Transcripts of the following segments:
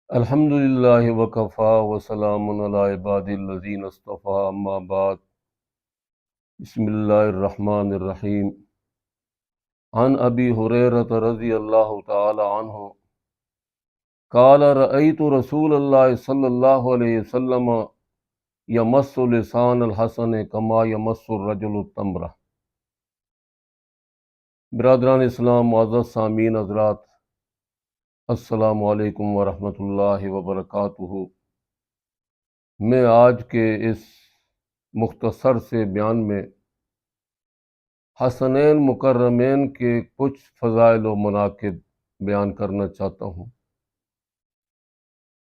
الحمد للہ وکفا وسلام علی عباد الذین اصطفیٰ اما بعد بسم اللہ الرحمن الرحیم عن ابی ہریرۃ رضی اللہ تعالی عنہ قال رأیت رسول اللہ صلی اللہ علیہ وسلم یمس لسان الحسن کما یمس الرجل التمرہ۔ برادران اسلام، معزز سامعین حضرات، السلام علیکم ورحمۃ اللہ وبرکاتہ۔ میں آج کے اس مختصر سے بیان میں حسنین مکرمین کے کچھ فضائل و مناقب بیان کرنا چاہتا ہوں۔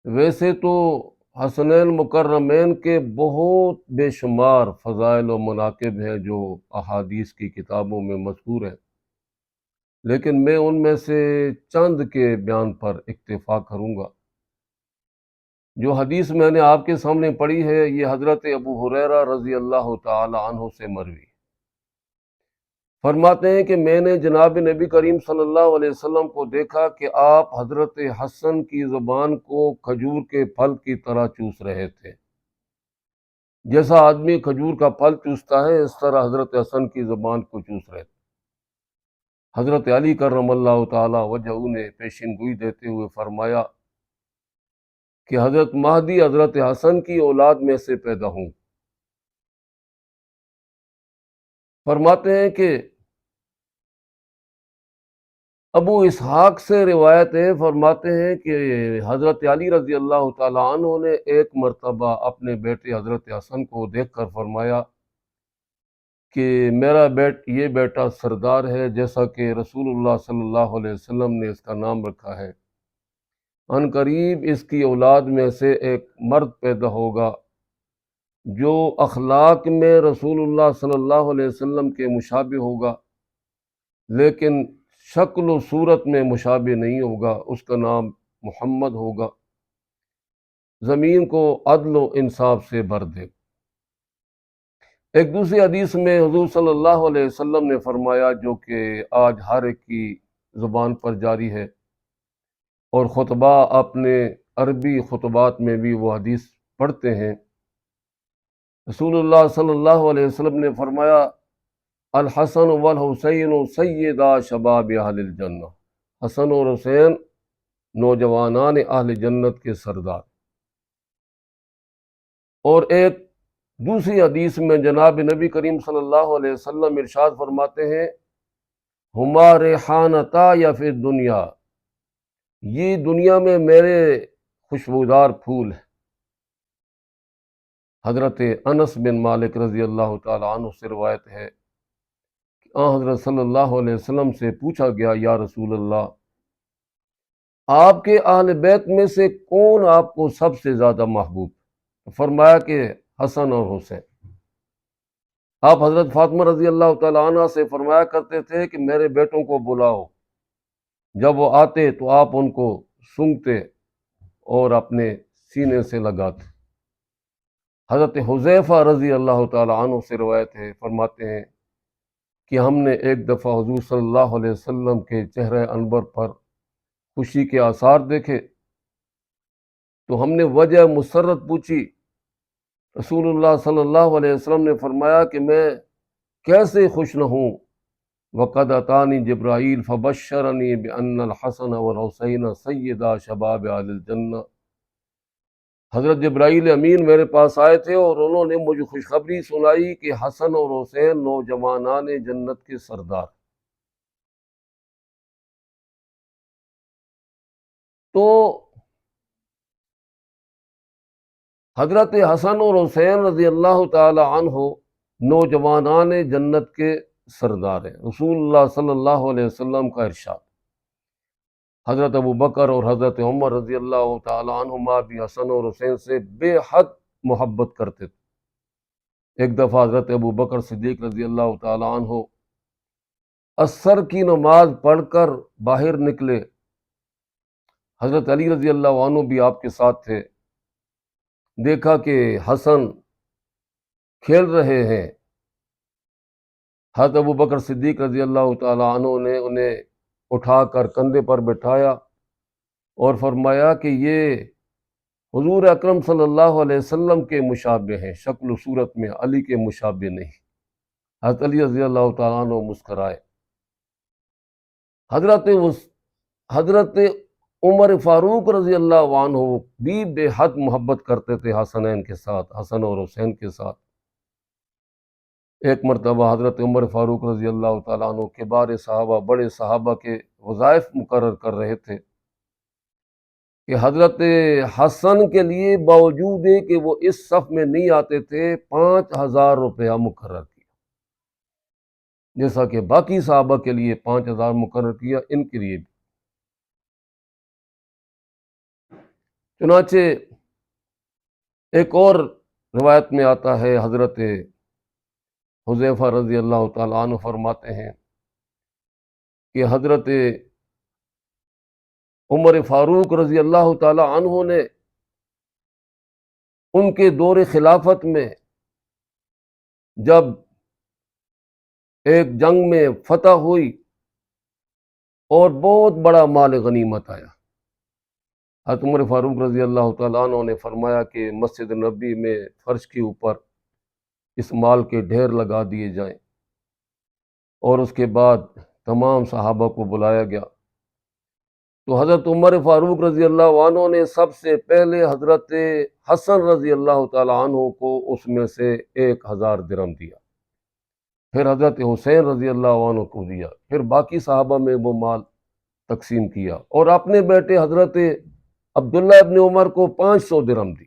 ویسے تو حسنین مکرمین کے بہت بے شمار فضائل و مناقب ہیں جو احادیث کی کتابوں میں مذکور ہیں، لیکن میں ان میں سے چند کے بیان پر اکتفا کروں گا۔ جو حدیث میں نے آپ کے سامنے پڑھی ہے یہ حضرت ابو ہریرہ رضی اللہ تعالی عنہ سے مروی۔ فرماتے ہیں کہ میں نے جناب نبی کریم صلی اللہ علیہ وسلم کو دیکھا کہ آپ حضرت حسن کی زبان کو کھجور کے پھل کی طرح چوس رہے تھے۔ جیسا آدمی کھجور کا پھل چوستا ہے اس طرح حضرت حسن کی زبان کو چوس رہے تھے۔ حضرت علی کرم اللہ تعالی وجہہ نے پیشین گوئی دیتے ہوئے فرمایا کہ حضرت مہدی حضرت حسن کی اولاد میں سے پیدا ہوں۔ فرماتے ہیں کہ ابو اسحاق سے روایت ہے، فرماتے ہیں کہ حضرت علی رضی اللہ تعالیٰ عنہ نے ایک مرتبہ اپنے بیٹے حضرت حسن کو دیکھ کر فرمایا کہ میرا یہ بیٹا سردار ہے، جیسا کہ رسول اللہ صلی اللہ علیہ وسلم نے اس کا نام رکھا ہے۔ ان قریب اس کی اولاد میں سے ایک مرد پیدا ہوگا جو اخلاق میں رسول اللہ صلی اللہ علیہ وسلم کے مشابہ ہوگا، لیکن شکل و صورت میں مشابہ نہیں ہوگا۔ اس کا نام محمد ہوگا، زمین کو عدل و انصاف سے بھر دے۔ ایک دوسری حدیث میں حضور صلی اللہ علیہ وسلم نے فرمایا، جو کہ آج ہر ایک کی زبان پر جاری ہے، اور خطبہ اپنے عربی خطبات میں بھی وہ حدیث پڑھتے ہیں۔ رسول اللہ صلی اللہ علیہ وسلم نے فرمایا، الحسن والحسین سیدا شباب اہل الجنہ۔ حسن اور حسین نوجوانان اہل جنت کے سردار۔ اور ایک دوسری حدیث میں جناب نبی کریم صلی اللہ علیہ وسلم ارشاد فرماتے ہیں، ہما ریحانتا یا فی الدنیا، یہ دنیا میں میرے خوشبودار پھول ہیں۔ حضرت انس بن مالک رضی اللہ تعالی عنہ سے روایت ہے کہ حضرت صلی اللہ علیہ وسلم سے پوچھا گیا، یا رسول اللہ، آپ کے اہل بیت میں سے کون آپ کو سب سے زیادہ محبوب؟ فرمایا کہ حسن اور حسین۔ آپ حضرت فاطمہ رضی اللہ تعالی عنہ سے فرمایا کرتے تھے کہ میرے بیٹوں کو بلاؤ، جب وہ آتے تو آپ ان کو سونگھتے اور اپنے سینے سے لگاتے۔ حضرت حذیفہ رضی اللہ تعالی عنہ سے روایت ہے، فرماتے ہیں کہ ہم نے ایک دفعہ حضور صلی اللہ علیہ وسلم کے چہرہ انور پر خوشی کے آثار دیکھے تو ہم نے وجہ مسرت پوچھی۔ رسول اللہ صلی اللہ علیہ وسلم نے فرمایا کہ میں کیسے خوش نہ ہوں، وقد اتانی جبرائیل فبشرنی بان الحسن والحسین سیدا شباب اہل الجنہ۔ حضرت جبرائیل امین میرے پاس آئے تھے اور انہوں نے مجھے خوشخبری سنائی کہ حسن اور حسین نوجوانان جنت کے سردار۔ تو حضرت حسن اور حسین رضی اللہ تعالی عنہ نوجوانان جنت کے سردار ہیں۔ رسول اللہ صلی اللہ علیہ وسلم کا ارشاد۔ حضرت ابو بکر اور حضرت عمر رضی اللہ تعالی عنہما بھی حسن اور حسین سے بے حد محبت کرتے تھے۔ ایک دفعہ حضرت ابو بکر صدیق رضی اللہ تعالی عنہ عصر کی نماز پڑھ کر باہر نکلے۔ حضرت علی رضی اللہ عنہ بھی آپ کے ساتھ تھے۔ دیکھا کہ حسن کھیل رہے ہیں۔ حضرت ابو بکر صدیق رضی اللہ تعالی عنہ نے انہیں اٹھا کر کندھے پر بٹھایا اور فرمایا کہ یہ حضور اکرم صلی اللہ علیہ وسلم کے مشابہ ہیں، شکل و صورت میں علی کے مشابہ نہیں۔ حضرت علی رضی اللہ تعالیٰ عنہ مسکرائے۔ حضرت عمر فاروق رضی اللہ عنہ بھی بے حد محبت کرتے تھے حسنین کے ساتھ، حسن اور حسین کے ساتھ۔ ایک مرتبہ حضرت عمر فاروق رضی اللہ تعالیٰ عنہ کبار صحابہ، بڑے صحابہ کے وظائف مقرر کر رہے تھے کہ حضرت حسن کے لیے باوجود کہ وہ اس صف میں نہیں آتے تھے 5,000 روپیہ مقرر کیا، جیسا کہ باقی صحابہ کے لیے 5,000 مقرر کیا، ان کے لیے بھی۔ چنانچہ ایک اور روایت میں آتا ہے، حضرت حذیفہ رضی اللہ تعالیٰ عنہ فرماتے ہیں کہ حضرت عمر فاروق رضی اللہ تعالیٰ عنہ نے ان کے دور خلافت میں جب ایک جنگ میں فتح ہوئی اور بہت بڑا مال غنیمت آیا، حضرت عمر فاروق رضی اللہ تعالیٰ عنہ نے فرمایا کہ مسجد نبی میں فرش کے اوپر اس مال کے ڈھیر لگا دیے جائیں، اور اس کے بعد تمام صحابہ کو بلایا گیا۔ تو حضرت عمر فاروق رضی اللہ عنہ نے سب سے پہلے حضرت حسن رضی اللہ تعالیٰ عنہ کو اس میں سے 1,000 درہم دیا، پھر حضرت حسین رضی اللہ عنہ کو دیا، پھر باقی صحابہ میں وہ مال تقسیم کیا، اور اپنے بیٹے حضرت عبداللہ ابن عمر کو 500 درہم دی۔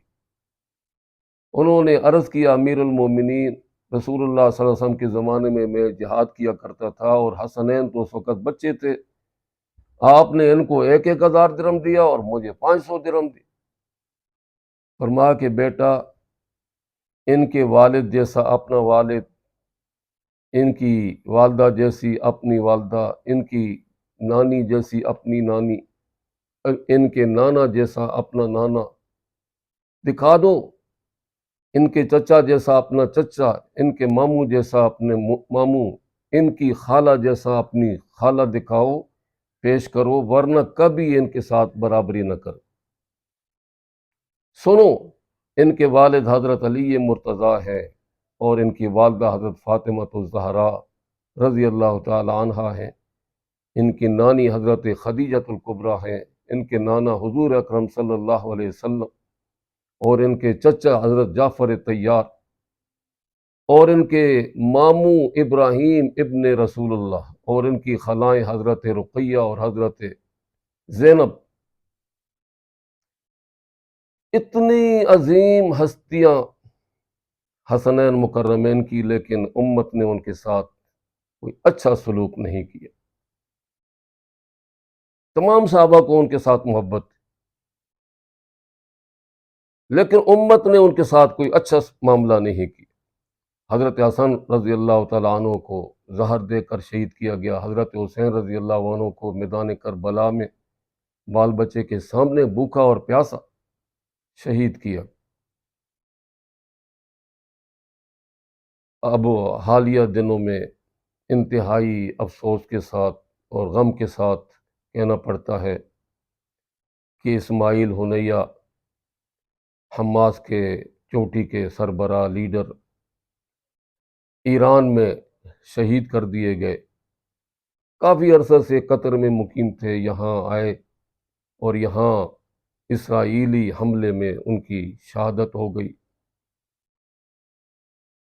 انہوں نے عرض کیا، امیر المومنین، رسول اللہ صلی اللہ علیہ وسلم کے زمانے میں میں جہاد کیا کرتا تھا اور حسنین تو اس وقت بچے تھے، آپ نے ان کو 1,000 درہم دیا اور مجھے 500 درہم دی۔ فرمایا کہ بیٹا، ان کے والد جیسا اپنا والد، ان کی والدہ جیسی اپنی والدہ، ان کی نانی جیسی اپنی نانی، ان کے نانا جیسا اپنا نانا، دکھا دو ان کے چچا جیسا اپنا چچا، ان کے ماموں جیسا اپنے ماموں، ان کی خالہ جیسا اپنی خالہ دکھاؤ، پیش کرو، ورنہ کبھی ان کے ساتھ برابری نہ کرو۔ سنو، ان کے والد حضرت علی مرتضیٰ ہے اور ان کی والدہ حضرت فاطمہ الزہرا رضی اللہ تعالی عنہا ہیں، ان کی نانی حضرت خدیجۃ الکبریٰ ہیں، ان کے نانا حضور اکرم صلی اللہ علیہ وسلم، اور ان کے چچا حضرت جعفر طیار، اور ان کے ماموں ابراہیم ابن رسول اللہ، اور ان کی خلائیں حضرت رقیہ اور حضرت زینب۔ اتنی عظیم ہستیاں حسنین مکرمین کی، لیکن امت نے ان کے ساتھ کوئی اچھا سلوک نہیں کیا۔ تمام صحابہ کو ان کے ساتھ محبت تھی، لیکن امت نے ان کے ساتھ کوئی اچھا معاملہ نہیں کیا۔ حضرت حسن رضی اللہ تعالیٰ عنہ کو زہر دے کر شہید کیا گیا، حضرت حسین رضی اللہ عنہ کو میدان کربلا میں بال بچے کے سامنے بھوکا اور پیاسا شہید کیا۔ اب حالیہ دنوں میں انتہائی افسوس کے ساتھ اور غم کے ساتھ کہنا پڑتا ہے کہ اسماعیل ہنیہ، حماس کے چوٹی کے سربراہ لیڈر، ایران میں شہید کر دیے گئے۔ کافی عرصہ سے قطر میں مقیم تھے، یہاں آئے اور یہاں اسرائیلی حملے میں ان کی شہادت ہو گئی۔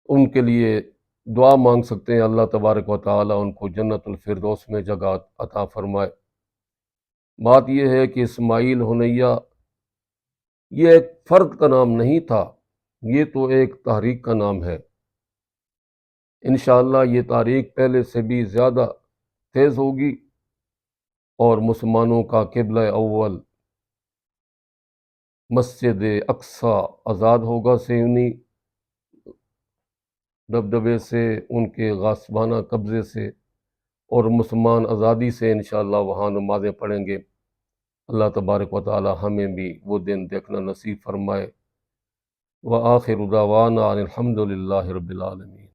ان کے لیے دعا مانگ سکتے ہیں، اللہ تبارک و تعالیٰ ان کو جنت الفردوس میں جگہ عطا فرمائے۔ بات یہ ہے کہ اسماعیل ہنیہ یہ ایک فرد کا نام نہیں تھا، یہ تو ایک تحریک کا نام ہے۔ انشاءاللہ یہ تحریک پہلے سے بھی زیادہ تیز ہوگی اور مسلمانوں کا قبلہ اول مسجد اقصیٰ آزاد ہوگا صہیونی دبدبے سے، ان کے غاصبانہ قبضے سے، اور مسلمان آزادی سے انشاءاللہ وہاں نمازیں پڑھیں گے۔ اللہ تبارک و تعالی ہمیں بھی وہ دن دیکھنا نصیب فرمائے۔ وآخر دعوانا ان الحمد للہ رب العالمین۔